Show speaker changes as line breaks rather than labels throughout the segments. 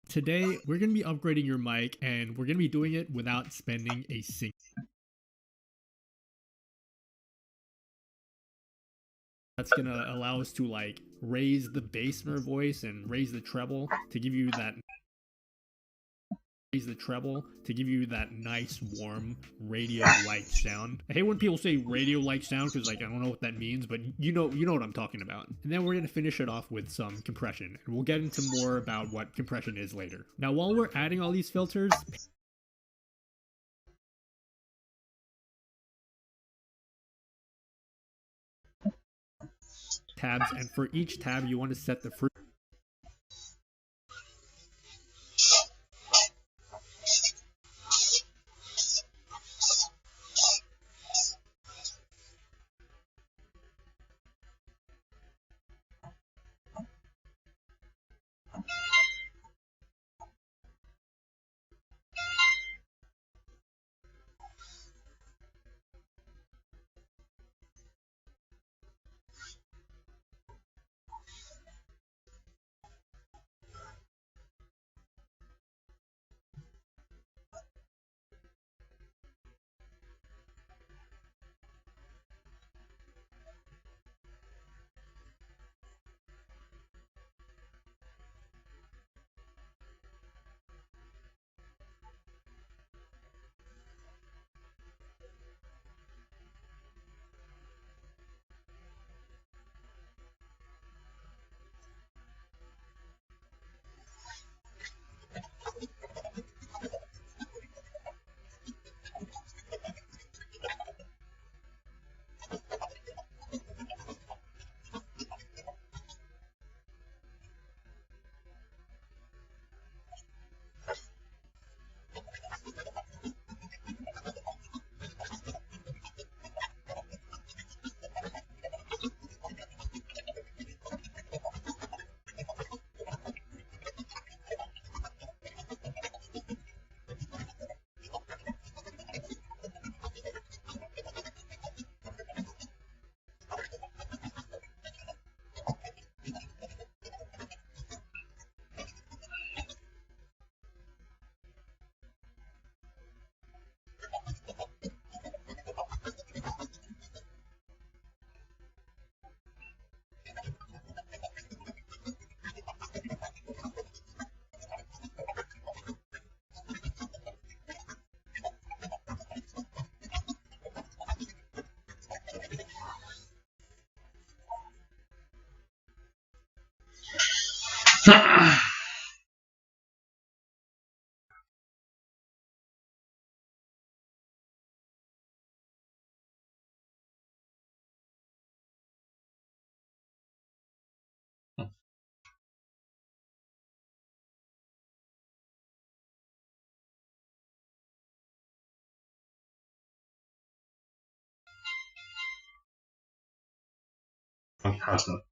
Today, we're going to be upgrading your mic, and we're going to be doing it without spending a single. That's going to allow us to like raise the bass in our voice and raise the treble to give you that nice warm radio-like sound. I hate when people say radio-like sound because like I don't know what that means, but you know what I'm talking about. And then we're gonna finish it off with some compression, and we'll get into more about what compression is later. Now, while we're adding all these filters, tabs, and for each tab you want to set the first.
Fantastic.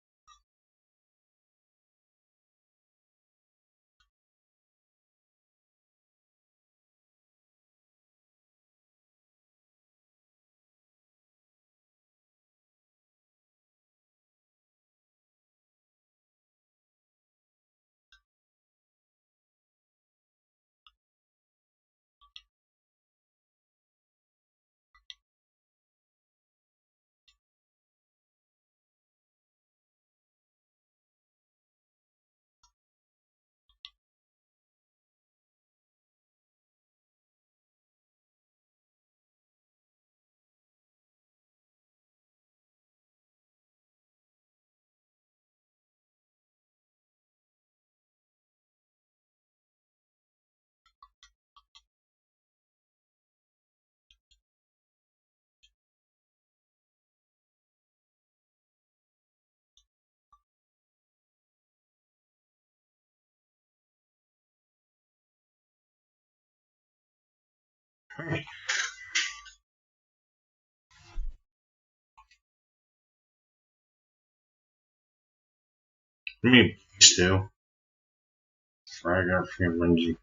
Alright. Me still. Frag out for Lindsay.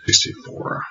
64.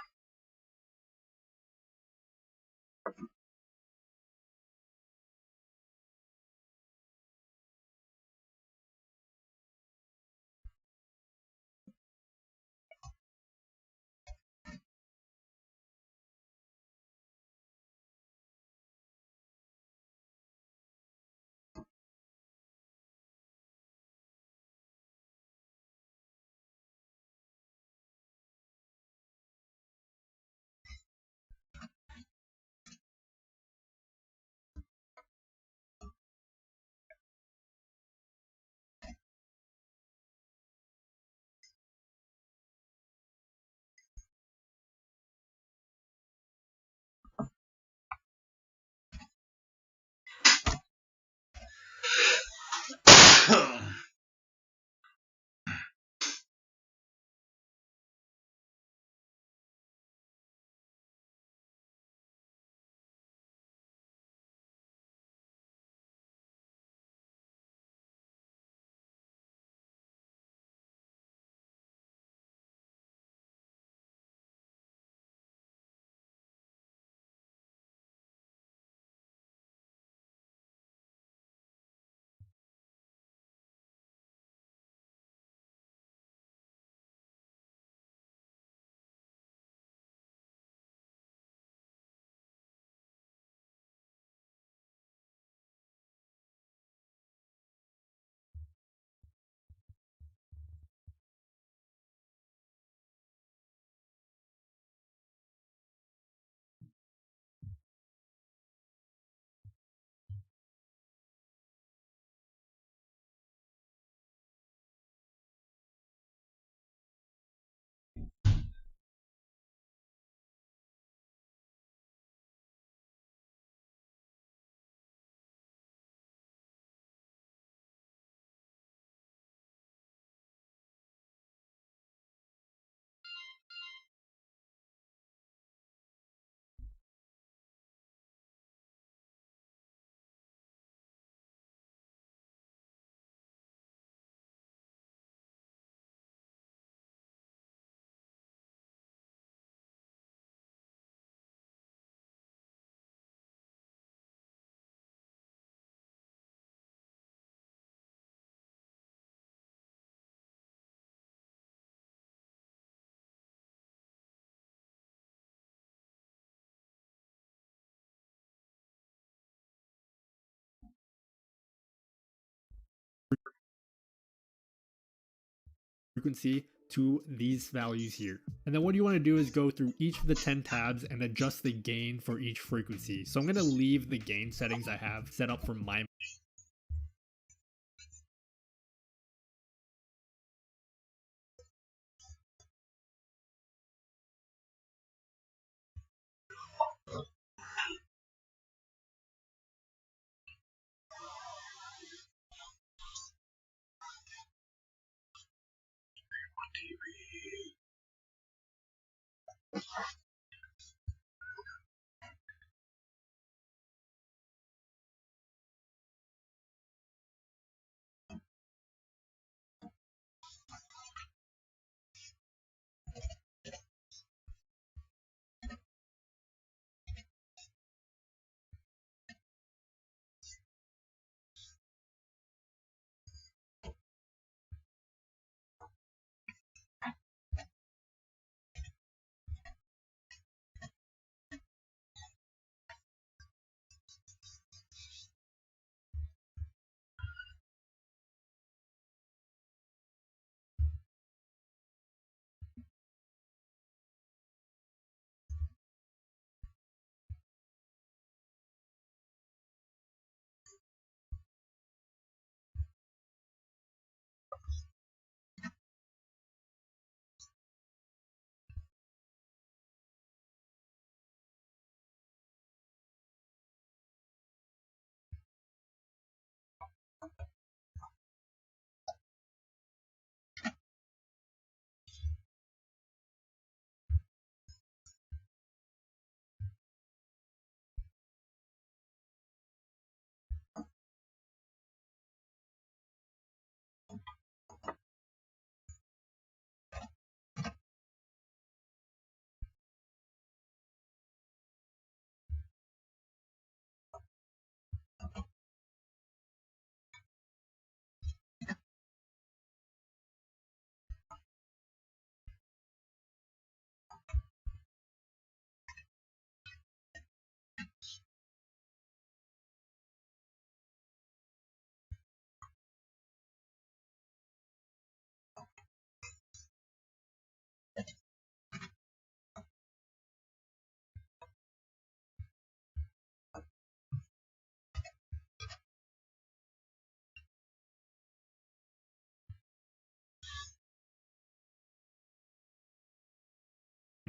Frequency to these values here. And then what you want to do is go through each of the 10 tabs and adjust the gain for each frequency. So I'm going to leave the gain settings I have set up for my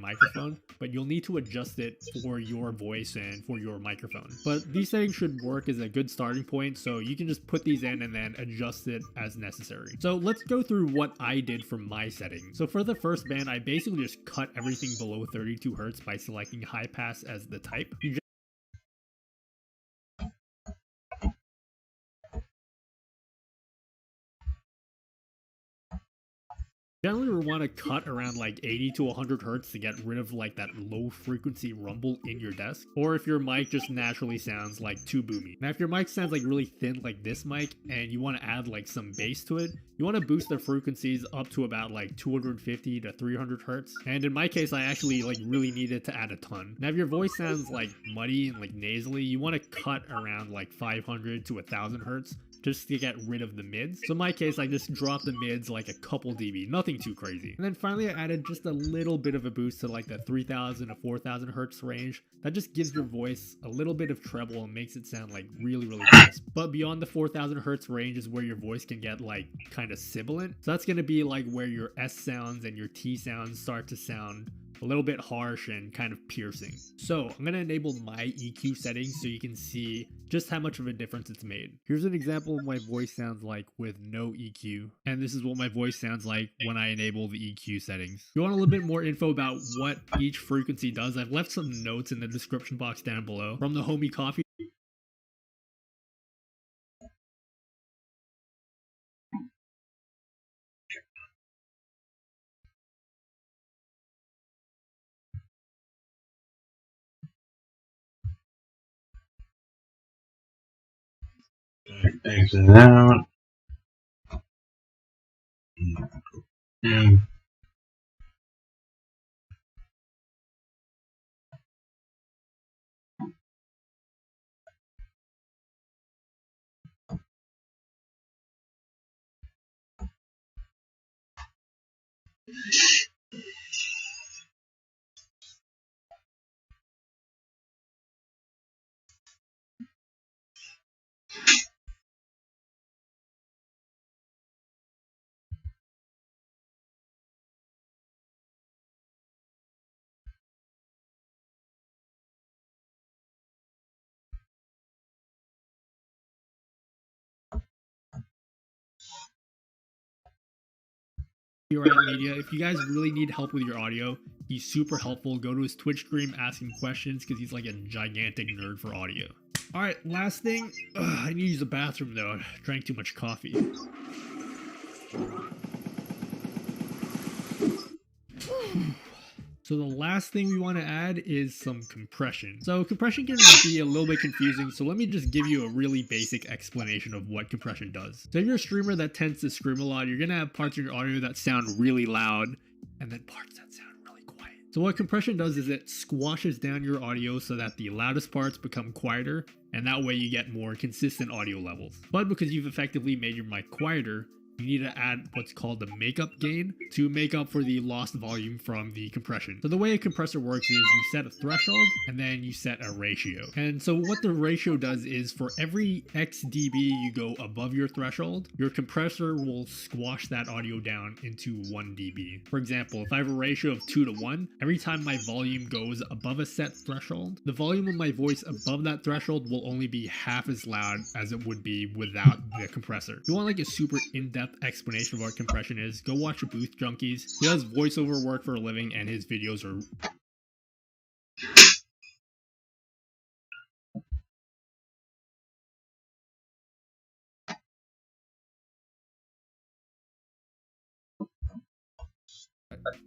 microphone, but you'll need to adjust it for your voice and for your microphone. But these settings should work as a good starting point, so you can just put these in and then adjust it as necessary. So let's go through what I did for my settings. So for the first band, I basically just cut everything below 32 Hertz by selecting high pass as the type. You generally want to cut around like 80 to 100 Hertz to get rid of like that low frequency rumble in your desk, or if your mic just naturally sounds like too boomy. Now if your mic sounds like really thin like this mic and you want to add like some bass to it, you want to boost the frequencies up to about like 250 to 300 Hertz. And in my case, I actually like really needed to add a ton. Now if your voice sounds like muddy and like nasally, you want to cut around like 500 to 1000 Hertz just to get rid of the mids. So in my case, I just dropped the mids like a couple dB, nothing too crisp. And then finally I added just a little bit of a boost to like the 3000 to 4000 Hertz range. That just gives your voice a little bit of treble and makes it sound like really crisp. But beyond the 4000 Hertz range is where your voice can get like kind of sibilant. So that's gonna be like where your S sounds and your T sounds start to sound a little bit harsh and kind of piercing. So I'm going to enable my EQ settings so you can see just how much of a difference it's made. Here's an example of my voice sounds like with no EQ, and this is what my voice sounds like when I enable the EQ settings. If you want a little bit more info about what each frequency does, I've left some notes in the description box down below from the homie Coffee.
Exit out. And
Media. If you guys really need help with your audio, he's super helpful. Go to his Twitch stream, ask him questions because he's like a gigantic nerd for audio. All right, last thing. I need to use the bathroom though. I drank too much coffee. So the last thing we want to add is some compression. So compression can be a little bit confusing, so let me just give you a really basic explanation of what compression does. So if you're a streamer that tends to scream a lot, you're gonna have parts of your audio that sound really loud and then parts that sound really quiet. So what compression does is it squashes down your audio so that the loudest parts become quieter, and that way you get more consistent audio levels. But because you've effectively made your mic quieter, you need to add what's called the makeup gain to make up for the lost volume from the compression. So the way a compressor works is you set a threshold and then you set a ratio. And so what the ratio does is for every X dB you go above your threshold, your compressor will squash that audio down into 1 dB. For example, if I have a ratio of 2 to 1, every time my volume goes above a set threshold, the volume of my voice above that threshold will only be half as loud as it would be without the compressor. If you want like a super in-depth explanation of what compression is, go watch Booth Junkies. He does voiceover work for a living and his videos are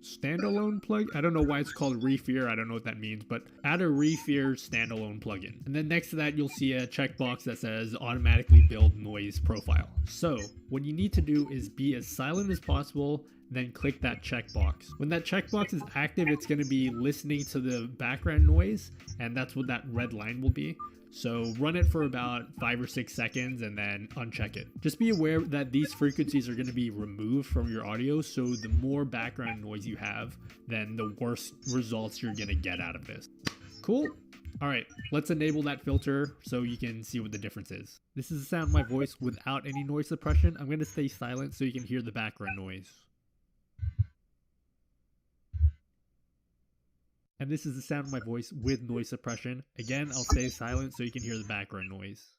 standalone plug. I don't know why it's called Refear. I don't know what that means, but add a Refear standalone plugin. And then next to that, you'll see a checkbox that says automatically build noise profile. So what you need to do is be as silent as possible, then click that checkbox. When that checkbox is active, it's going to be listening to the background noise, and that's what that red line will be. So run it for about 5 or 6 seconds and then uncheck it. Just be aware that these frequencies are going to be removed from your audio, so the more background noise you have, then the worse results you're going to get out of this. Cool? All right, let's enable that filter so you can see what the difference is. This is the sound of my voice without any noise suppression. I'm going to stay silent so you can hear the background noise. And this is the sound of my voice with noise suppression. Again, I'll stay silent so you can hear the background noise.